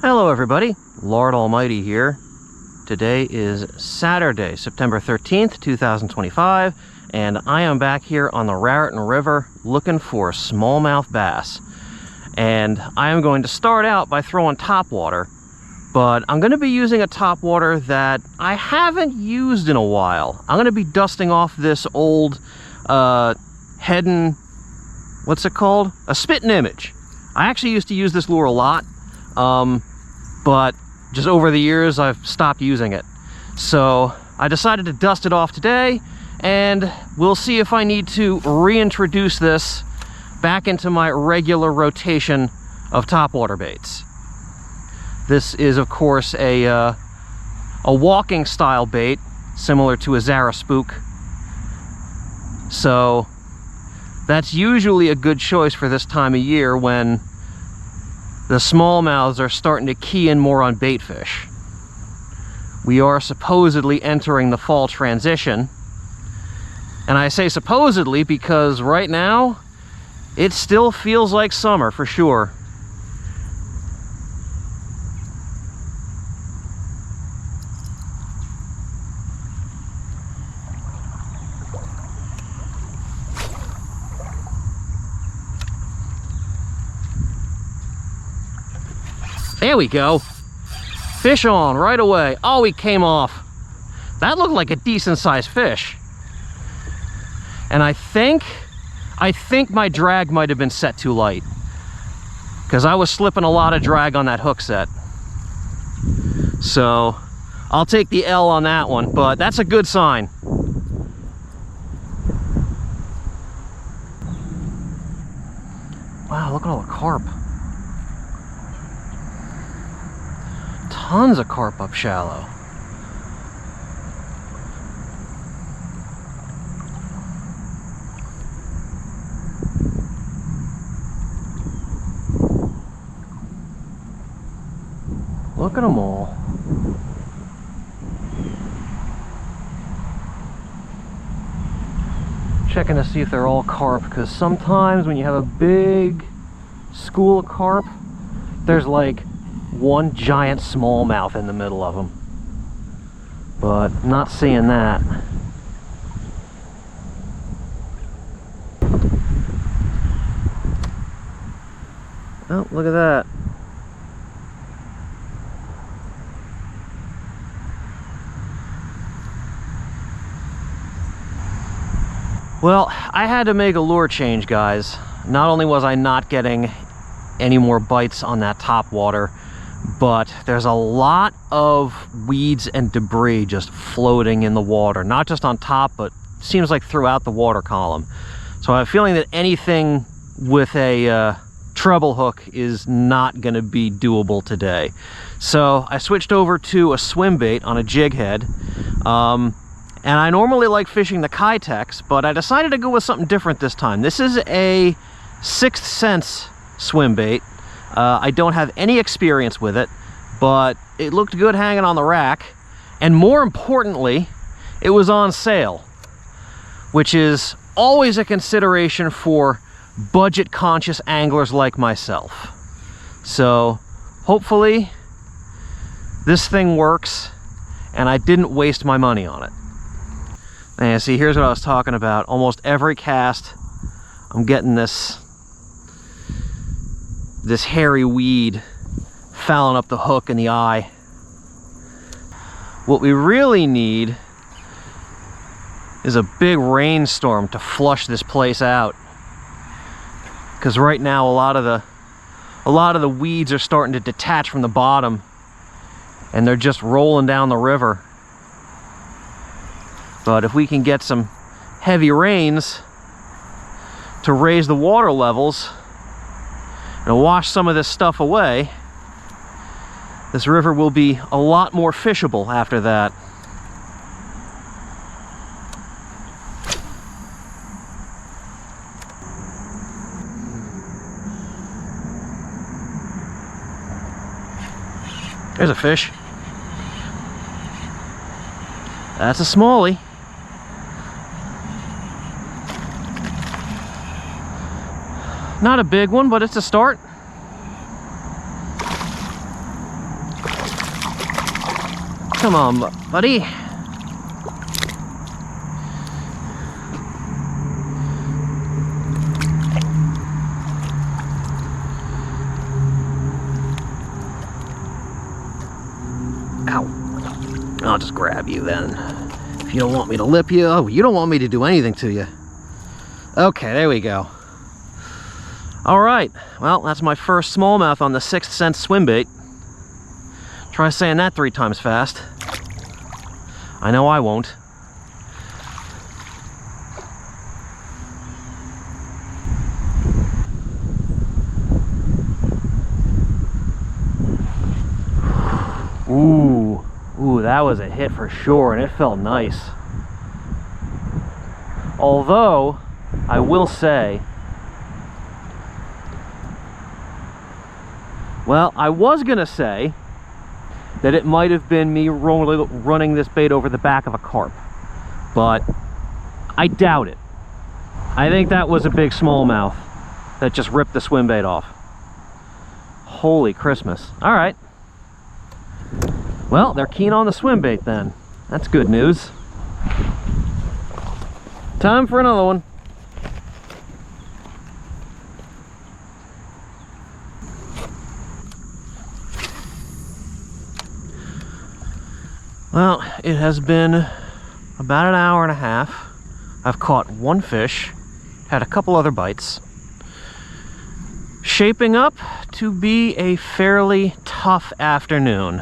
Hello everybody, Lord Almighty here. Today is Saturday, September 13th, 2025, and I am back here on the Raritan River looking for smallmouth bass. And I am going to start out by throwing topwater, but I'm going to be using a topwater that I haven't used in a while. I'm going to be dusting off this old what's it called? A spitting image. I actually used to use this lure a lot, but just over the years I've stopped using it. So I decided to dust it off today, and we'll see if I need to reintroduce this back into my regular rotation of topwater baits. This is of course a walking style bait, similar to a Zara spook. So that's usually a good choice for this time of year when the smallmouths are starting to key in more on bait fish. We are supposedly entering the fall transition. And I say supposedly because right now, it still feels like summer for sure. There we go. Fish on right away. Oh, he came off. That looked like a decent sized fish. And I think my drag might have been set too light, because I was slipping a lot of drag on that hook set. So I'll take the L on that one, but that's a good sign. Wow, look at all the carp. Tons of carp up shallow. Look at them all. Checking to see if they're all carp, because sometimes when you have a big school of carp, there's like one giant smallmouth in the middle of them, but not seeing that. Oh, look at that. Well, I had to make a lure change, guys. Not only was I not getting any more bites on that topwater, but there's a lot of weeds and debris just floating in the water, not just on top, but seems like throughout the water column. So I have a feeling that anything with a treble hook is not going to be doable today. So I switched over to a swim bait on a jig head, and I normally like fishing the Kitex, but I decided to go with something different this time. This is a 6th Sense swim bait. I don't have any experience with it, but it looked good hanging on the rack, and more importantly, it was on sale, which is always a consideration for budget conscious anglers like myself. So hopefully this thing works and I didn't waste my money on it. And see, here's what I was talking about. Almost every cast I'm getting this hairy weed fouling up the hook and the eye. What we really need is a big rainstorm to flush this place out, because right now a lot of the weeds are starting to detach from the bottom and they're just rolling down the river. But if we can get some heavy rains to raise the water levels and wash some of this stuff away, this river will be a lot more fishable after that. There's a fish. That's a smallie. Not a big one, but it's a start. Come on, buddy. Ow. I'll just grab you then. If you don't want me to lip you. Oh, you don't want me to do anything to you. Okay, there we go. All right, well, that's my first smallmouth on the 6th Sense swim bait. Try saying that 3 times fast. I know I won't. Ooh, that was a hit for sure, and it felt nice. Although, I will say, well, I was gonna say that it might have been me running this bait over the back of a carp, but I doubt it. I think that was a big smallmouth that just ripped the swim bait off. Holy Christmas. All right. Well, they're keen on the swim bait then. That's good news. Time for another one. Well, it has been about an hour and a half. I've caught 1 fish, had a couple other bites. Shaping up to be a fairly tough afternoon.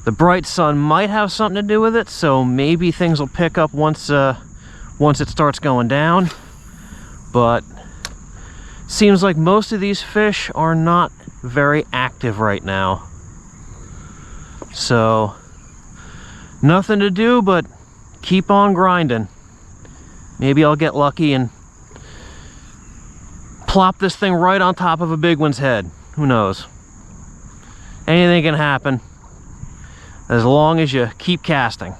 The bright sun might have something to do with it, so maybe things will pick up once it starts going down. But seems like most of these fish are not very active right now. So nothing to do but keep on grinding. Maybe I'll get lucky and plop this thing right on top of a big one's head. Who knows? Anything can happen as long as you keep casting.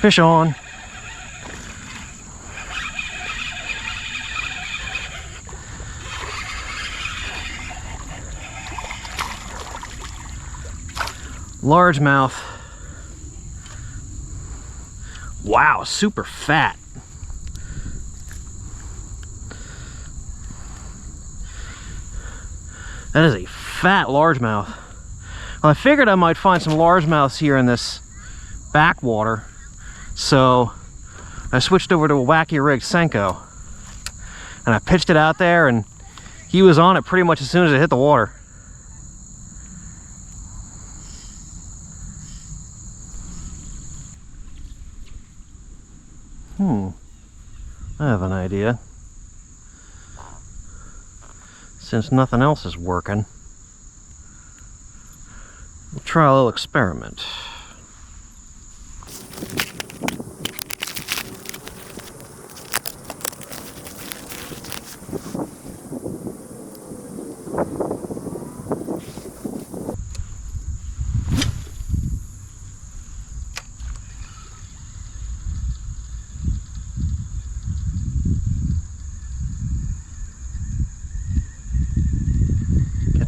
Fish on. Largemouth. Wow, super fat. That is a fat largemouth. Well, I figured I might find some largemouths here in this backwater, so I switched over to a wacky rigged Senko, and I pitched it out there, and he was on it pretty much as soon as it hit the water. I have an idea. Since nothing else is working, we'll try a little experiment.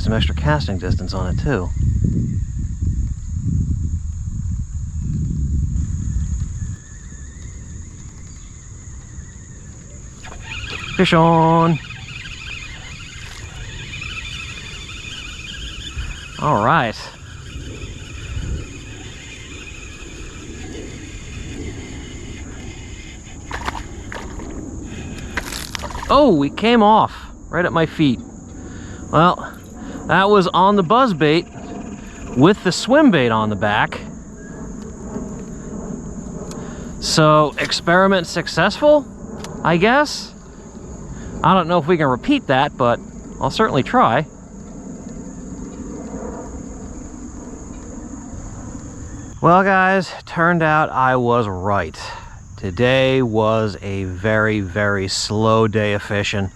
Some extra casting distance on it too. Fish on. All right. Oh, we came off right at my feet. Well, that was on the buzzbait with the swim bait on the back. So, experiment successful, I guess. I don't know if we can repeat that, but I'll certainly try. Well, guys, turned out I was right. Today was a very, very slow day of fishing.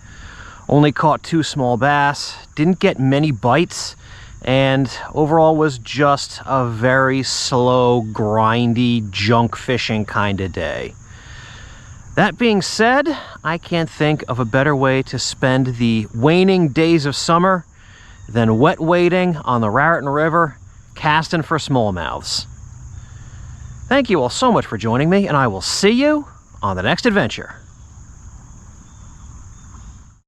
Only caught 2 small bass, didn't get many bites, and overall was just a very slow, grindy, junk fishing kind of day. That being said, I can't think of a better way to spend the waning days of summer than wet wading on the Raritan River, casting for smallmouths. Thank you all so much for joining me, and I will see you on the next adventure.